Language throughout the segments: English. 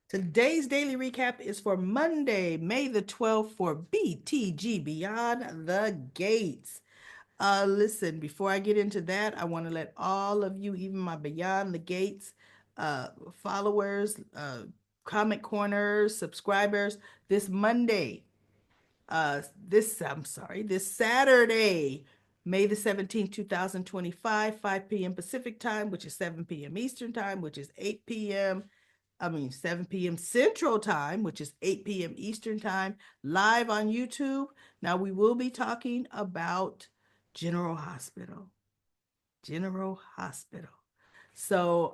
Today's daily recap is for Monday, May the 12th for BTG Beyond the Gates. Listen, before I get into that, I want to let all of you, even my Beyond the Gates followers, comment corners, subscribers, this Monday, this Saturday, May the 17th, 2025, 5 p.m. Pacific time, which is 7 p.m. Eastern time, which is 7 p.m. Central time, which is 8 p.m. Eastern time, live on YouTube. Now we will be talking about General Hospital. General Hospital. So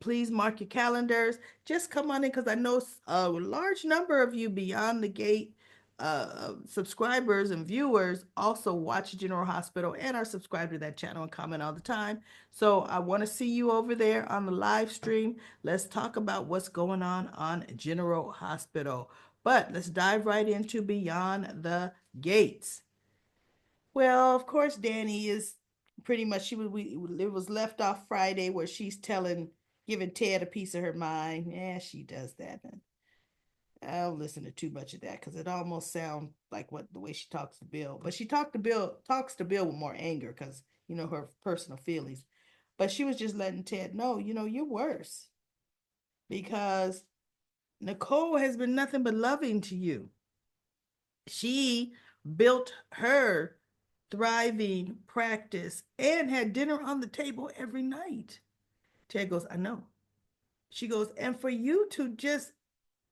please mark your calendars. Just come on in because I know a large number of you beyond the gate subscribers and viewers also watch General Hospital and are subscribed to that channel and comment all the time. So I want to see you over there on the live stream. Let's talk about what's going on General Hospital. But let's dive right into Beyond the Gates. Well, of course, Danny is pretty much it was left off Friday where she's giving Ted a piece of her mind. Yeah, she does that. And I don't listen to too much of that because it almost sounds like what the way she talks to Bill. But she talks to Bill with more anger because her personal feelings. But she was just letting Ted know, you're worse because Nicole has been nothing but loving to you. She built her thriving practice and had dinner on the table every night. Ted goes, I know. She goes, and for you to just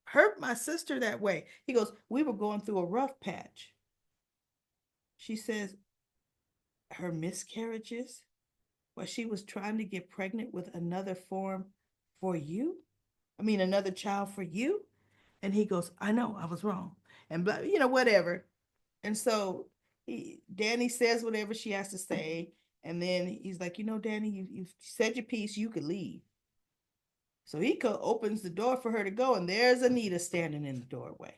hurt my sister that way. He goes, we were going through a rough patch. She says, her miscarriages, while she was trying to get pregnant with another form for you? Another child for you? And he goes, I know, I was wrong. And, whatever. And so Danny says whatever she has to say. And then he's like, Danny, you said your piece, you could leave. So he opens the door for her to go, and there's Anita standing in the doorway.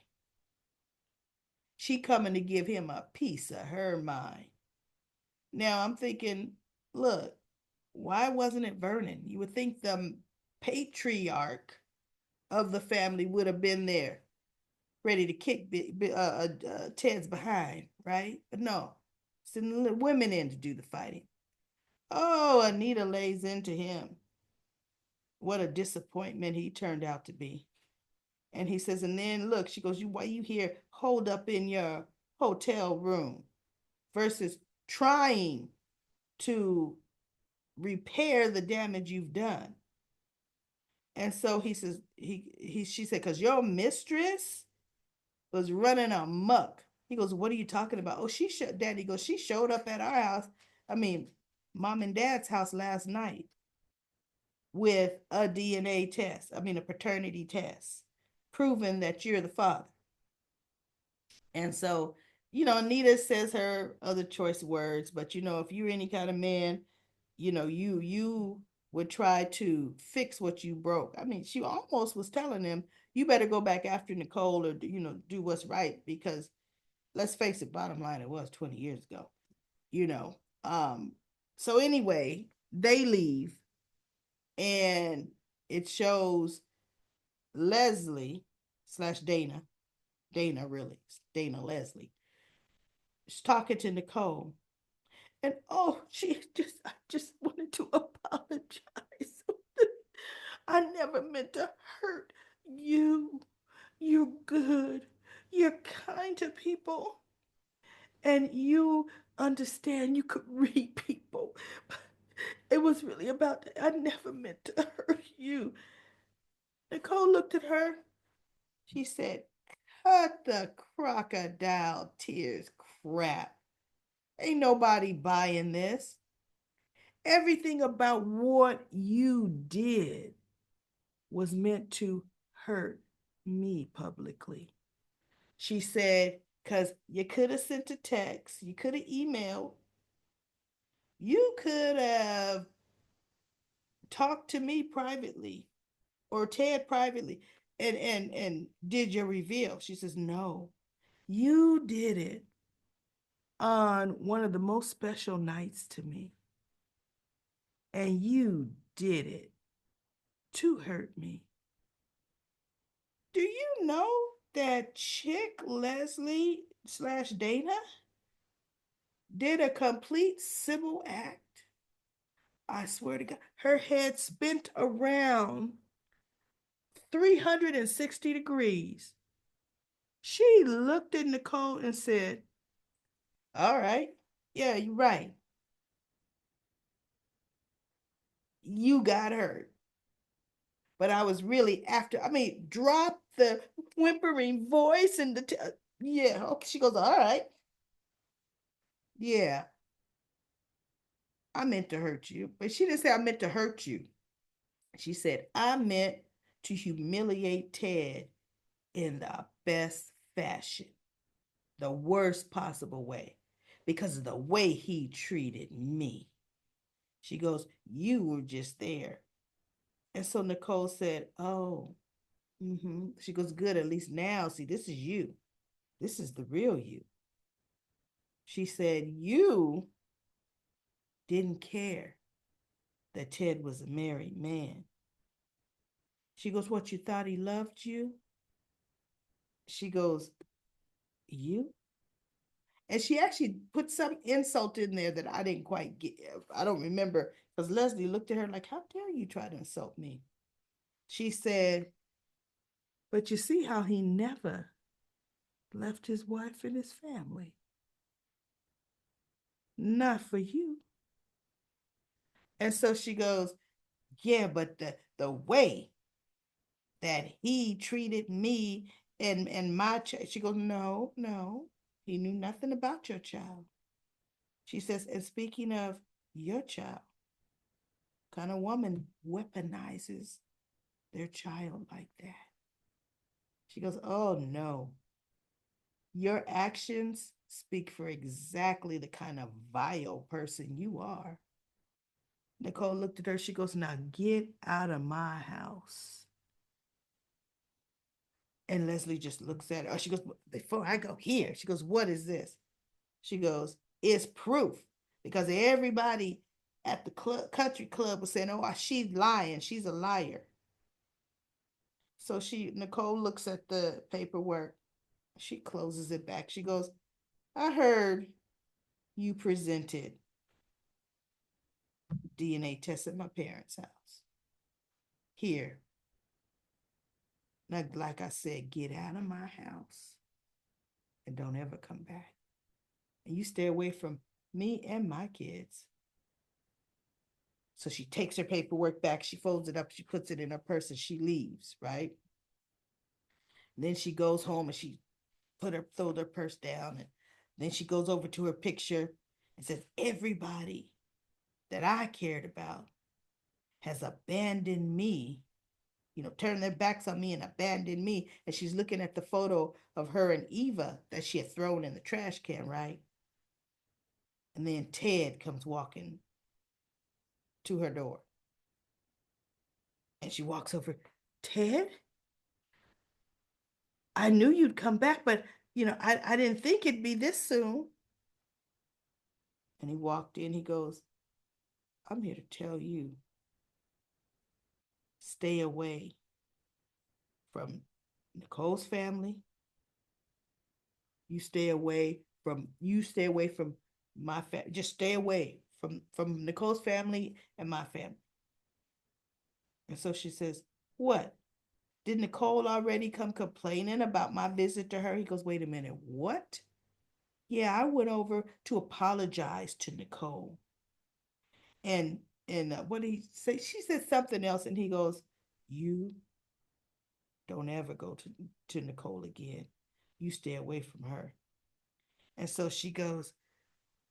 She coming to give him a piece of her mind. Now I'm thinking, look, why wasn't it Vernon? You would think the patriarch of the family would have been there, ready to kick Ted's behind, right? But no, sending the women in to do the fighting. Oh, Anita lays into him. What a disappointment he turned out to be. And he says, and then look, she goes, why you here holed up in your hotel room versus trying to repair the damage you've done. And so he says, she said, because your mistress was running amok. He goes, what are you talking about? Oh, Daddy goes, she showed up at our house. Mom and Dad's house last night with a DNA test. A paternity test, proving that you're the father. And so, Anita says her other choice words, but if you're any kind of man, you would try to fix what you broke. She almost was telling him, you better go back after Nicole or do what's right, because let's face it, bottom line, it was 20 years ago, you know. So anyway, they leave and it shows Leslie slash Dana really, Dana Leslie. She's talking to Nicole. And oh, I just wanted to apologize. I never meant to hurt you. You're good. You're kind to people. And you understand you could read people. It was really about that. I never meant to hurt you. Nicole looked at her. She said, cut the crocodile tears crap. Ain't nobody buying this. Everything about what you did was meant to hurt me publicly. She said, because you could have sent a text, you could have emailed, you could have talked to me privately or Ted privately and did your reveal. She says, no, you did it on one of the most special nights to me. And you did it to hurt me. Do you know that chick Leslie slash Dana did a complete civil act? I swear to God, her head spent around 360 degrees. She looked at Nicole and said, all right, yeah, you're right. You got hurt. But I was really after, I mean, drop the whimpering voice and yeah, okay. She goes, all right, yeah, I meant to hurt you. But she didn't say I meant to hurt you. She said, I meant to humiliate Ted in the best fashion, the worst possible way, because of the way he treated me. She goes, you were just there. And so Nicole said, oh, mm-hmm. She goes, good, at least now, see, this is you. This is the real you. She said, you didn't care that Ted was a married man. She goes, what, you thought he loved you? She goes, you? And she actually put some insult in there that I didn't quite get. I don't remember because Leslie looked at her like, how dare you try to insult me? She said, but you see how he never left his wife and his family. Not for you. And so she goes, yeah, but the way that he treated me and my child, she goes, no, no, he knew nothing about your child. She says, and speaking of your child, kind of woman weaponizes their child like that? She goes, oh no, your actions speak for exactly the kind of vile person you are. Nicole looked at her. She goes, now get out of my house. And Leslie just looks at her. She goes, before I go here, she goes, what is this? She goes, it's proof. Because everybody at the country club was saying, oh, she's lying. She's a liar. So Nicole looks at the paperwork. She closes it back. She goes, I heard you presented DNA tests at my parents' house. Here. Now, like I said, get out of my house and don't ever come back. And you stay away from me and my kids. So she takes her paperwork back. She folds it up. She puts it in her purse and she leaves, right? And then she goes home and she throws her purse down. And then she goes over to her picture and says, everybody that I cared about has abandoned me, turned their backs on me and abandoned me. And she's looking at the photo of her and Eva that she had thrown in the trash can, right? And then Ted comes walking to her door. And she walks over, Ted? I knew you'd come back, but I didn't think it'd be this soon. And he walked in, he goes, I'm here to tell you, stay away from Nicole's family. You stay away from my family. Just stay away from Nicole's family and my family. And so she says, what? Did Nicole already come complaining about my visit to her? He goes, wait a minute, what? Yeah, I went over to apologize to Nicole. And what did he say? She said something else, and he goes, you don't ever go to Nicole again. You stay away from her. And so she goes,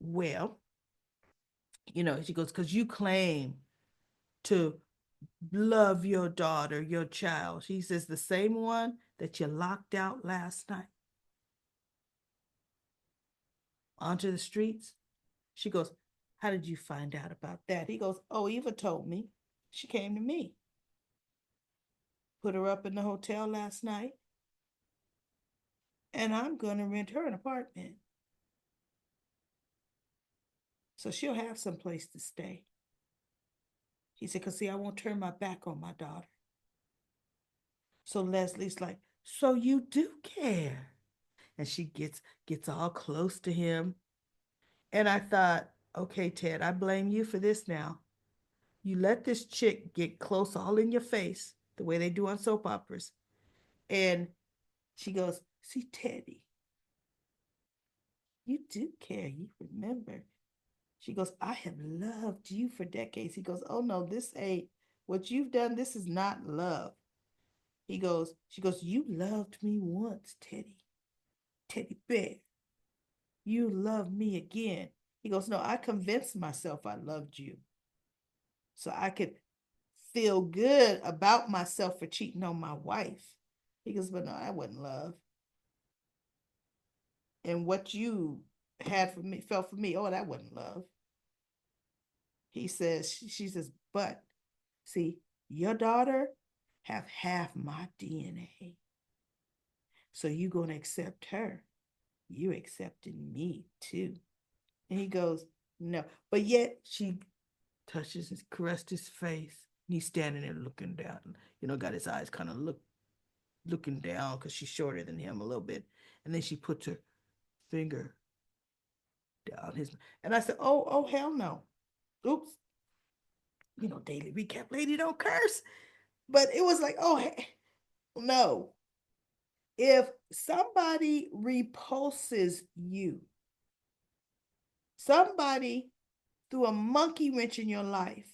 well, she goes, because you claim to love your daughter, your child. She says, the same one that you locked out last night onto the streets. She goes, how did you find out about that? He goes, oh, Eva told me. She came to me. Put her up in the hotel last night. And I'm going to rent her an apartment. So she'll have some place to stay. He said, because see, I won't turn my back on my daughter. So Leslie's like, So you do care. And she gets all close to him. And I thought, okay, Ted, I blame you for this now. You let this chick get close all in your face, the way they do on soap operas. And she goes, see, Teddy, you do care. You remember. She goes, I have loved you for decades. He goes, oh no, this ain't what you've done. This is not love. She goes, you loved me once, Teddy. Teddy bear. You love me again. He goes, no, I convinced myself I loved you so I could feel good about myself for cheating on my wife. He goes, but no, that wasn't love. And what you had for me, felt for me, oh, that wasn't love. He says, she says, but see, your daughter have half my DNA. So you gonna accept her. You accepting me too. And he goes, no. But yet she touches and caressed his face. And he's standing there looking down, got his eyes kind of looking down because she's shorter than him a little bit. And then she puts her finger down his. And I said, oh, hell no. Oops. Daily recap lady don't curse. But it was like, oh, hey, no. If somebody repulses you, somebody threw a monkey wrench in your life,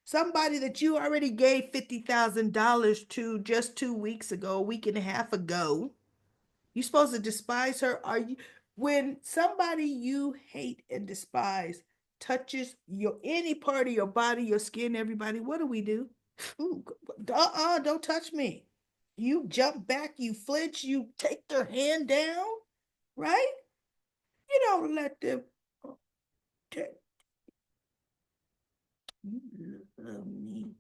somebody that you already gave $50,000 to just 2 weeks ago, a week and a half ago, you supposed to despise her? Are you? When somebody you hate and despise touches your any part of your body, your skin, everybody, what do? Ooh, don't touch me. You jump back, you flinch, you take their hand down, right? You don't let them. You love me.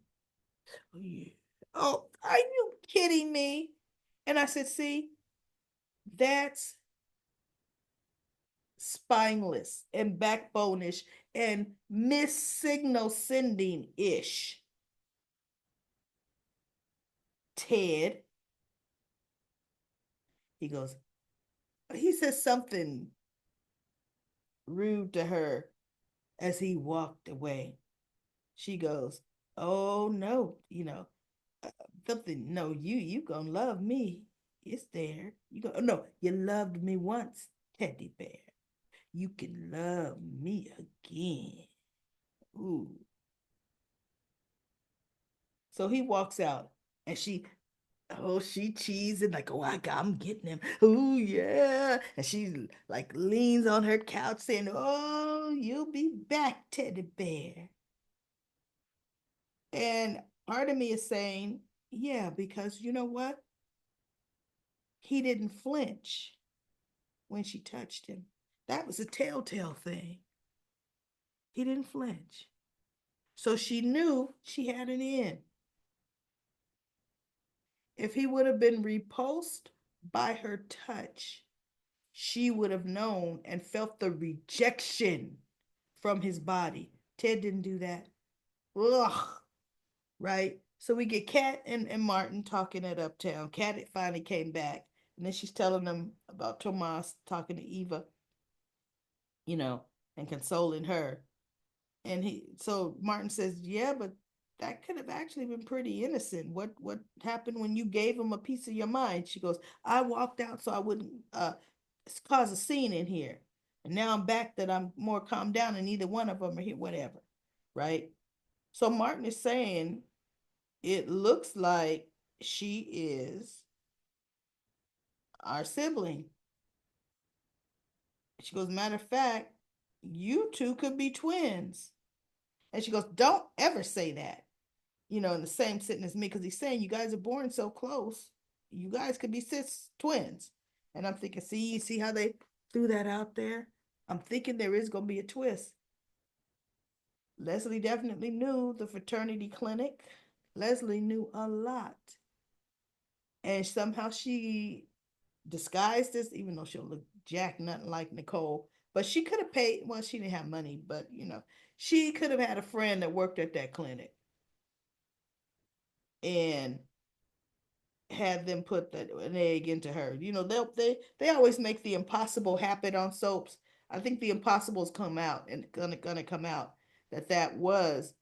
Oh, yeah. Oh, are you kidding me? And I said, see, that's spineless and backbone-ish and miss signal sending ish. Ted, he goes, he says something rude to her as he walked away. She goes, oh no, uh, something, no, you gonna love me. It's there. You go, oh, no, you loved me once, teddy bear. You can love me again. Ooh. So he walks out and she cheesing like, oh, I'm getting him. Oh, yeah. And she like leans on her couch saying, oh, you'll be back, teddy bear. And part of me is saying, yeah, because you know what? He didn't flinch when she touched him. That was a telltale thing. He didn't flinch. So she knew she had an in. If he would have been repulsed by her touch, she would have known and felt the rejection from his body. Ted didn't do that. Ugh. Right? So we get Kat and Martin talking at Uptown. Kat finally came back. And then she's telling them about Tomas talking to Eva, you know, and consoling her. And so Martin says, yeah, but that could have actually been pretty innocent. What happened when you gave him a piece of your mind? She goes, I walked out so I wouldn't cause a scene in here. And now I'm back that I'm more calmed down and neither one of them are here, whatever. Right? So Martin is saying it looks like she is our sibling. She goes, matter of fact, you two could be twins. And she goes, don't ever say that, in the same sitting as me, because he's saying you guys are born so close. You guys could be sis twins. And I'm thinking, see how they threw that out there? I'm thinking there is going to be a twist. Leslie definitely knew the fraternity clinic. Leslie knew a lot. And somehow she disguised this, even though she'll look jack nothing like Nicole. But she could have paid, well, she didn't have money, but she could have had a friend that worked at that clinic. And had them put an egg into her. They always make the impossible happen on soaps. I think the impossible's come out and gonna come out that was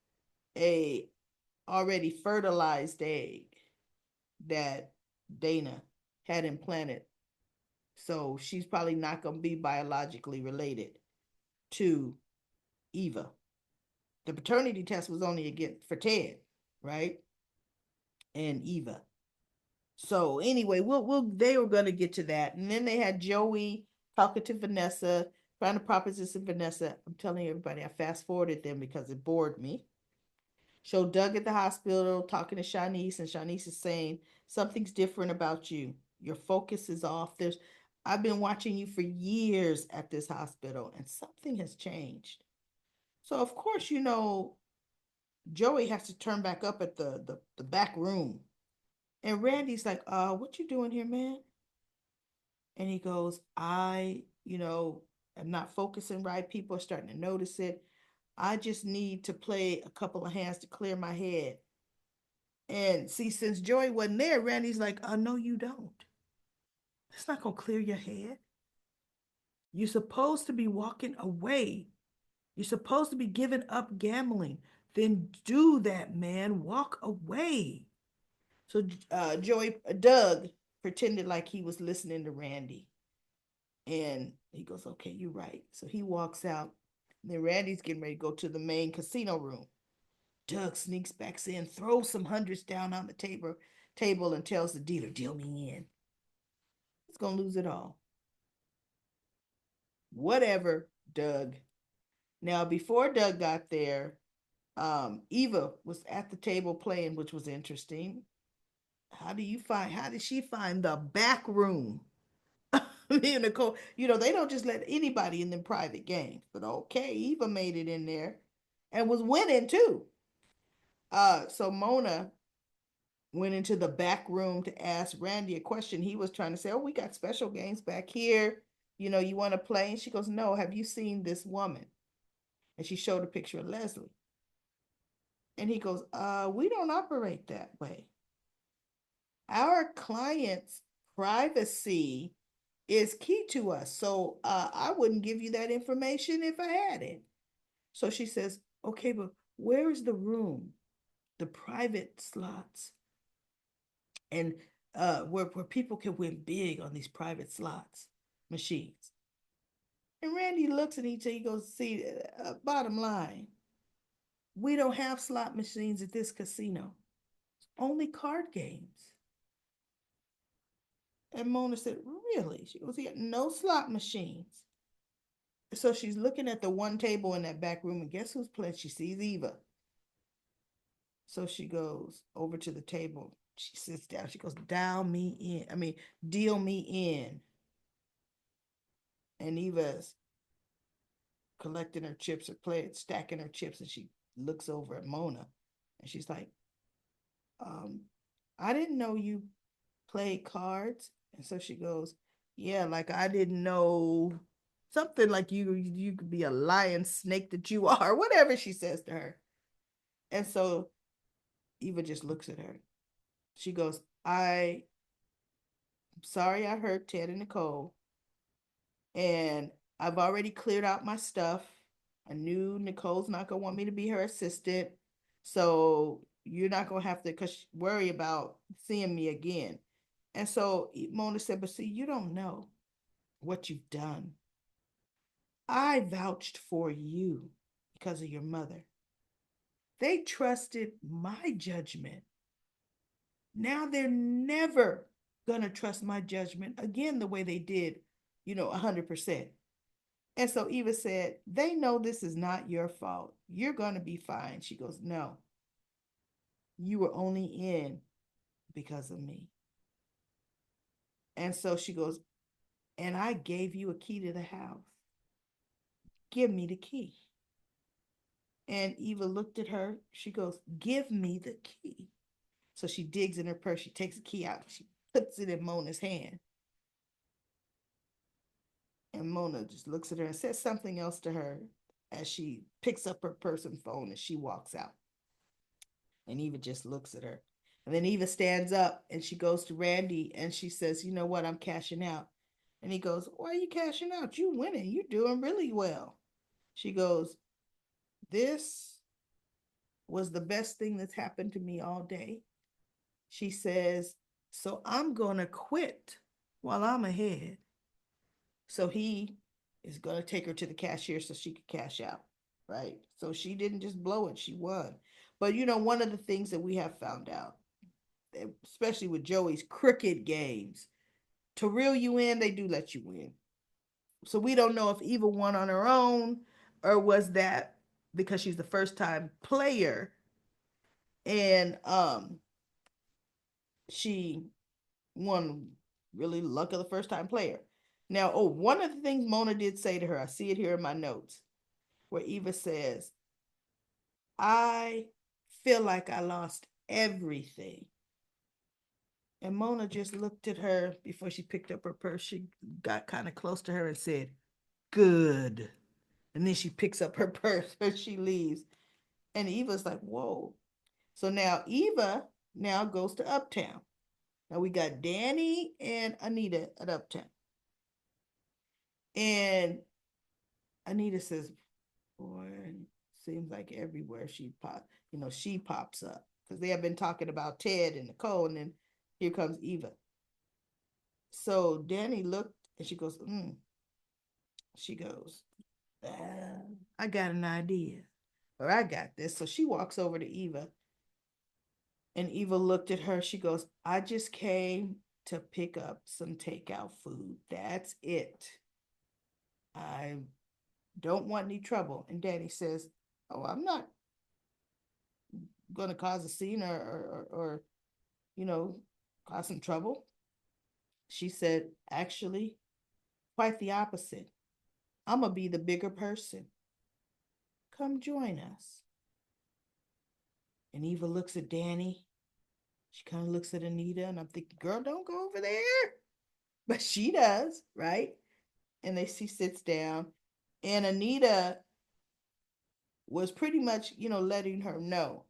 a already fertilized egg that Dana had implanted. So she's probably not gonna be biologically related to Eva. The paternity test was only again for Ted, right? And Eva. So anyway, we'll they were gonna get to that. And then they had Joey talking to Vanessa, trying to proposition Vanessa. I'm telling everybody, I fast forwarded them because it bored me. Show Doug at the hospital talking to Shanice, and Shanice is saying something's different about you. Your focus is off. I've been watching you for years at this hospital, and something has changed. So of course, Joey has to turn back up at the back room. And Randy's like, what you doing here, man? And he goes, am not focusing right. People are starting to notice it. I just need to play a couple of hands to clear my head. And see, since Joey wasn't there, Randy's like, no, you don't. It's not going to clear your head. You're supposed to be walking away. You're supposed to be giving up gambling. Then do that, man. Walk away. So Doug pretended like he was listening to Randy. And he goes, okay, you're right. So he walks out. And then Randy's getting ready to go to the main casino room. Doug sneaks back in, throws some hundreds down on the table and tells the dealer, deal me in. He's going to lose it all. Whatever, Doug. Now, before Doug got there, Eva was at the table playing, which was interesting. How did she find the back room? Me and Nicole, they don't just let anybody in them private games. But okay, Eva made it in there and was winning too. So Mona went into the back room to ask Randy a question. He was trying to say, oh, we got special games back here. You want to play? And she goes, no, have you seen this woman? And she showed a picture of Leslie. And he goes, we don't operate that way. Our clients' privacy is key to us. So I wouldn't give you that information if I had it. So she says, okay, but where is the room? The private slots. And where people can win big on these private slots machines. And Randy looks and he goes, see, bottom line, we don't have slot machines at this casino. It's only card games. And Mona said, really? She goes, yeah, no slot machines. So she's looking at the one table in that back room, and guess who's playing? She sees Eva. So she goes over to the table. She sits down. She goes, deal me in. And Eva's collecting her chips or stacking her chips, and she looks over at Mona, and she's like, I didn't know you played cards. And so she goes, yeah, like I didn't know, something like you could be a lion snake that you are, whatever she says to her. And so Eva just looks at her. She goes, I'm sorry I hurt Ted and Nicole. And I've already cleared out my stuff. I knew Nicole's not going to want me to be her assistant. So you're not going to have to worry about seeing me again. And so Mona said, but see, you don't know what you've done. I vouched for you because of your mother. They trusted my judgment. Now they're never going to trust my judgment again the way they did, 100%. And so Eva said, they know this is not your fault. You're going to be fine. She goes, no, you were only in because of me. And so she goes, and I gave you a key to the house. Give me the key. And Eva looked at her. She goes, give me the key. So she digs in her purse. She takes the key out. She puts it in Mona's hand. And Mona just looks at her and says something else to her as she picks up her purse and phone and she walks out. And Eva just looks at her. And then Eva stands up and she goes to Randy and she says, "You know what? I'm cashing out." And he goes, "Why are you cashing out? You winning. You're doing really well." She goes, "This was the best thing that's happened to me all day." She says, "So I'm going to quit while I'm ahead." So he is going to take her to the cashier so she could cash out, right? So she didn't just blow it, she won. But you know, one of the things that we have found out, especially with Joey's cricket games, to reel you in, they do let you win. So we don't know if Eva won on her own or was that because she's the first time player and she won really luck of the first time player. Now, oh, one of the things Mona did say to her, I see it here in my notes, where Eva says, "I feel like I lost everything." And Mona just looked at her before she picked up her purse. She got kind of close to her and said, "Good." And then she picks up her purse and she leaves. And Eva's like, "Whoa." So now Eva now goes to Uptown. Now we got Danny and Anita at Uptown. And Anita says, "Boy, seems like everywhere she pops up." Because they have been talking about Ted and Nicole, and then here comes Eva. So Danny looked and she goes, she goes, "I got an idea. Or I got this." So she walks over to Eva and Eva looked at her. She goes, "I just came to pick up some takeout food. That's it. I don't want any trouble." And Danny says, "Oh, I'm not going to cause a scene or, you know, cause some trouble." She said, "Actually, quite the opposite. I'm going to be the bigger person. Come join us." And Eva looks at Danny. She kind of looks at Anita, and I'm thinking, girl, don't go over there. But she does, right? And she sits down. And Anita was pretty much, letting her know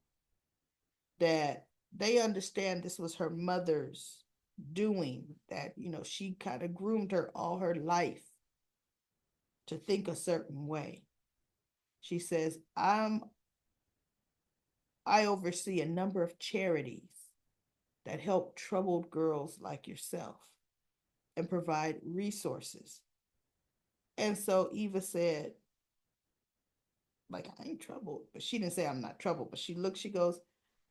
that they understand this was her mother's doing, that, she kind of groomed her all her life to think a certain way. She says, I oversee a number of charities that help troubled girls like yourself and provide resources. And so Eva said, like, "I ain't troubled." But she didn't say I'm not troubled. But she goes,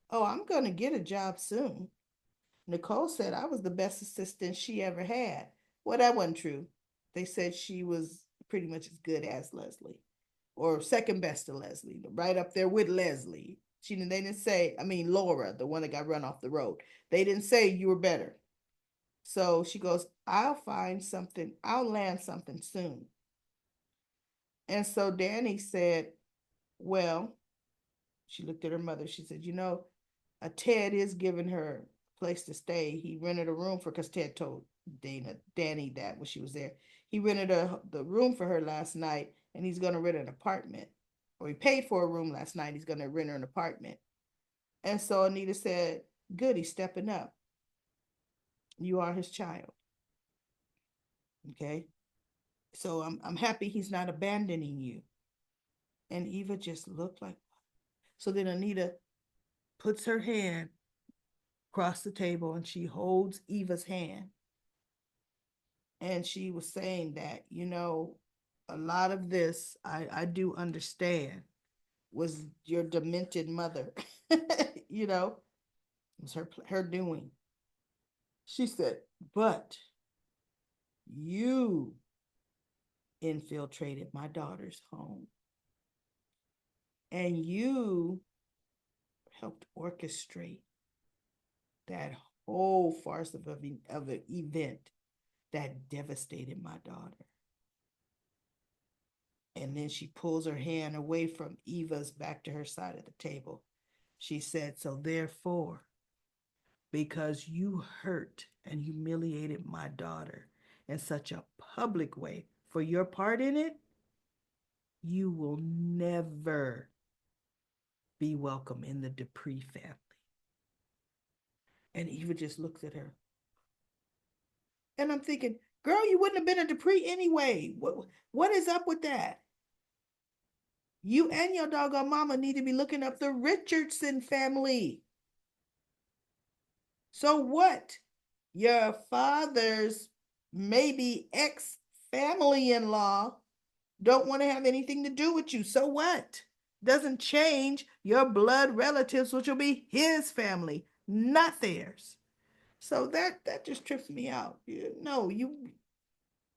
"Oh, I'm going to get a job soon." Nicole said I was the best assistant she ever had. Well, that wasn't true. They said she was pretty much as good as Leslie, or second best to Leslie, right up there with Leslie. They didn't say, I mean, Laura, the one that got run off the road. They didn't say you were better. So she goes, "I'll find something, I'll land something soon." And so Danny said, "Well," she looked at her mother. She said, Ted is giving her a place to stay. He rented a room for, because Ted told Danny that when she was there. He rented the room for her last night, and he's going to rent an apartment. Or he paid for a room last night. He's going to rent her an apartment." And so Anita said, "Good, he's stepping up. You are his child." Okay. So I'm happy he's not abandoning you. And Eva just looked like, so then Anita puts her hand across the table and she holds Eva's hand. And she was saying that, a lot of this I do understand was your demented mother. It was her doing. She said, "But you infiltrated my daughter's home and you helped orchestrate that whole farce of an event that devastated my daughter." And then she pulls her hand away from Eva's back to her side of the table. She said, "So therefore, because you hurt and humiliated my daughter in such a public way for your part in it, you will never be welcome in the Dupree family." And Eva just looks at her. And I'm thinking, girl, you wouldn't have been a Dupree anyway. What is up with that? You and your doggone mama need to be looking up the Richardson family. So what? Your father's maybe ex family in law don't want to have anything to do with you. So what? Doesn't change your blood relatives, which will be his family, not theirs. So that just trips me out. No, you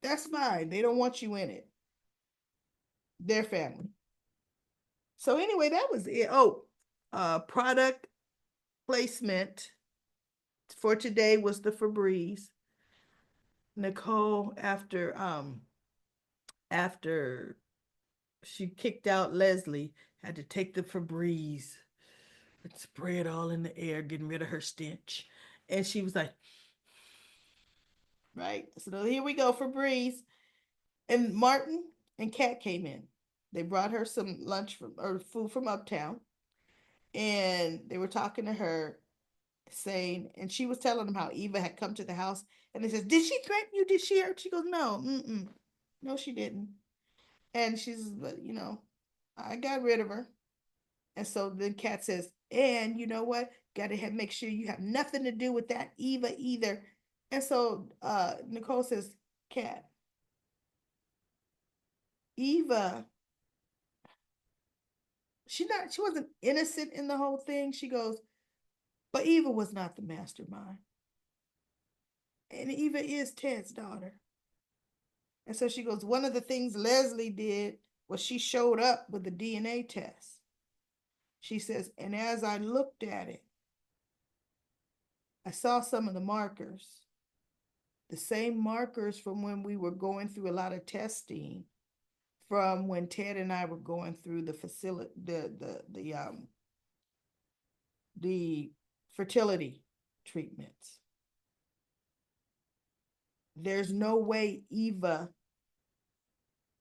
that's fine. They don't want you in it. Their family. So anyway, that was it. Oh, product placement for today was the Febreze. Nicole, after she kicked out Leslie, had to take the Febreze and spray it all in the air, getting rid of her stench. And she was like, right. So here we go, Febreze. And Martin and Kat came in. They brought her some lunch from or food from uptown. And they were talking to her, saying, and she was telling them how Eva had come to the house. And they says, did she threaten you? Did she hurt? She goes, no, no, she didn't. And she's, but I got rid of her. And so then Kat says, and you know what? Got to make sure you have nothing to do with that Eva either. And so Nicole says, Kat, Eva, she wasn't innocent in the whole thing. She goes, but Eva was not the mastermind. And Eva is Ted's daughter. And so she goes, one of the things Leslie did was she showed up with the DNA test. She says, and as I looked at it, I saw some of the markers, the same markers from when we were going through a lot of testing, from when Ted and I were going through the facility, the fertility treatments. There's no way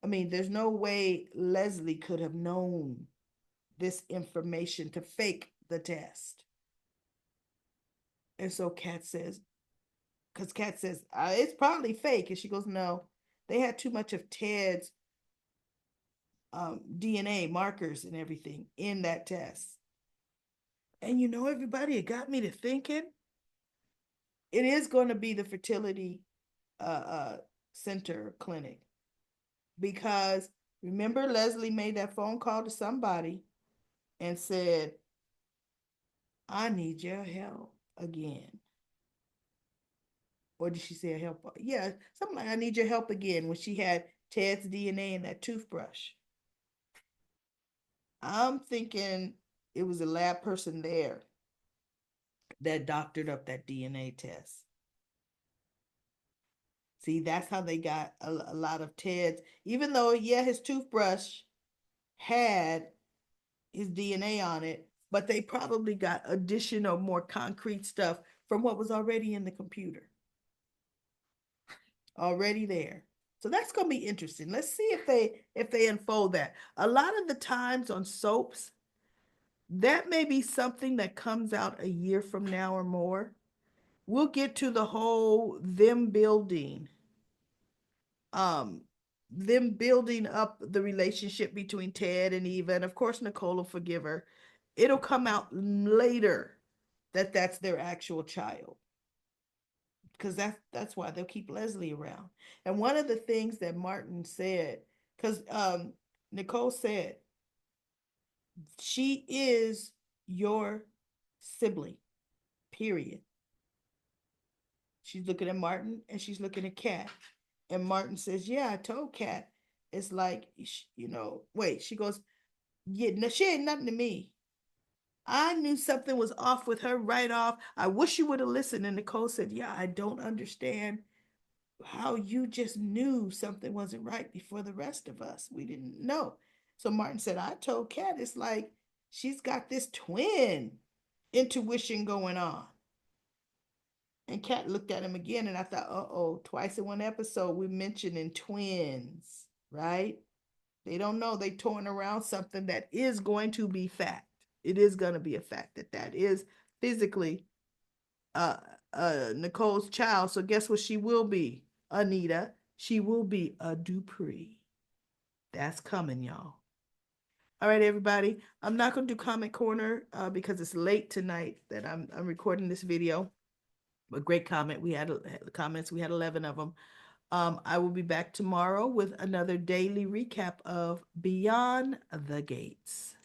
there's no way Leslie could have known this information to fake the test. And so Kat says, because Kat says, it's probably fake. And she goes, no, they had too much of Ted's DNA markers and everything in that test. And everybody, it got me to thinking it is going to be the fertility center clinic. Because remember, Leslie made that phone call to somebody and said, I need your help again. Or did she say help? Yeah, something like I need your help again when she had Ted's DNA in that toothbrush. I'm thinking it was a lab person there that doctored up that DNA test. See, that's how they got a lot of Ted's, even though, yeah, his toothbrush had his DNA on it, but they probably got additional, more concrete stuff from what was already in the computer, already there. So that's going to be interesting. Let's see if they unfold that. A lot of the times on soaps, that may be something that comes out a year from now or more. We'll get to the whole um them building up the relationship between Ted and Eva, and of course Nicole will forgive her. It'll come out later that that's their actual child, because that's why they'll keep Leslie around. And one of the things that Martin said, because Nicole said, she is your sibling, period. She's looking at Martin and she's looking at Kat. And Martin says, yeah, I told Kat. It's like, wait, she goes, yeah, no, she ain't nothing to me. I knew something was off with her right off. I wish you would have listened. And Nicole said, yeah, I don't understand how you just knew something wasn't right before the rest of us. We didn't know. So Martin said, I told Kat, it's like she's got this twin intuition going on. And Kat looked at him again, and I thought, oh, twice in one episode, we're mentioning twins, right? They don't know they torn around something that is going to be fact. It is going to be a fact that is physically uh Nicole's child. So guess what she will be? Anita. She will be a Dupree. That's coming, y'all. All right, everybody. I'm not going to do comment corner because it's late tonight that I'm recording this video. A great comment. We had comments. We had 11 of them. I will be back tomorrow with another daily recap of Beyond the Gates.